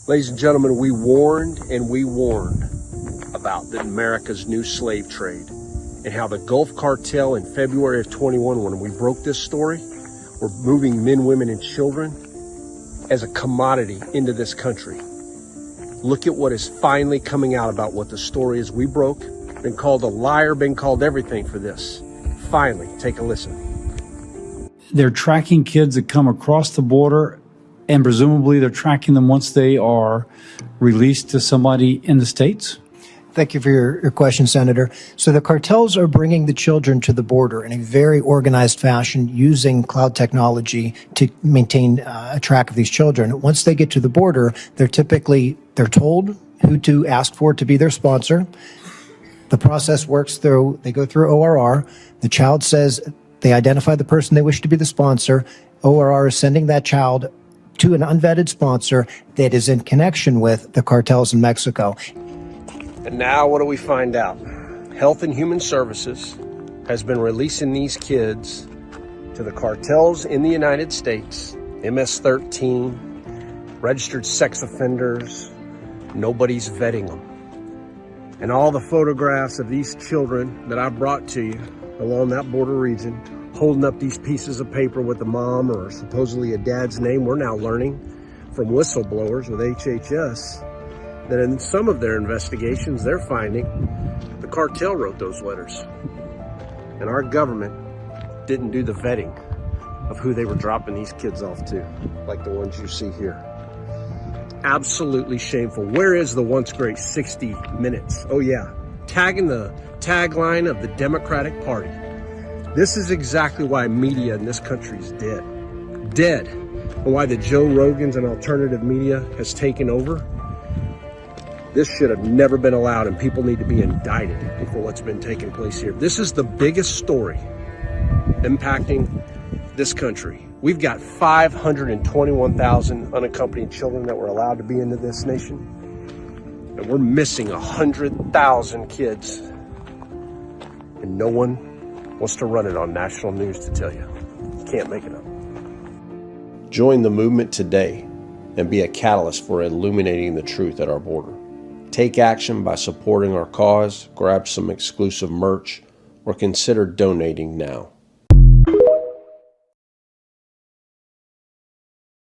Ladies and gentlemen, we warned and we warned about America's new slave trade and how the Gulf Cartel in February of 21, when we broke this story, were moving men, women, and children as a commodity into this country. Look at what is finally coming out about what the story is we broke. Been called a liar, been called everything for this. Finally, take a listen. They're tracking kids that come across the border, and presumably they're tracking them once they are released to somebody in the States? Thank you for your question, Senator. So the cartels are bringing the children to the border in a very organized fashion using cloud technology to maintain a track of these children. Once they get to the border, they're told who to ask for to be their sponsor. The process works through, they go through ORR. The child says they identify the person they wish to be the sponsor. ORR is sending that child to an unvetted sponsor that is in connection with the cartels in Mexico. And now what do we find out? Health and Human Services has been releasing these kids to the cartels in the United States, MS-13, registered sex offenders. Nobody's vetting them. And all the photographs of these children that I brought to you along that border region, holding up these pieces of paper with a mom or supposedly a dad's name, we're now learning from whistleblowers with HHS that in some of their investigations, they're finding the cartel wrote those letters. And our government didn't do the vetting of who they were dropping these kids off to, like the ones you see here. Absolutely shameful. Where is the once great 60 Minutes? Oh yeah, tagging the tagline of the Democratic Party. This is exactly why media in this country is dead. Dead. And why the Joe Rogans and alternative media has taken over. This should have never been allowed, and people need to be indicted for what's been taking place here. This is the biggest story impacting this country. We've got 521,000 unaccompanied children that were allowed to be into this nation, and we're missing 100,000 kids, and no one wants to run it on national news to tell you. You can't make it up. Join the movement today and be a catalyst for illuminating the truth at our border. Take action by supporting our cause, grab some exclusive merch, or consider donating now.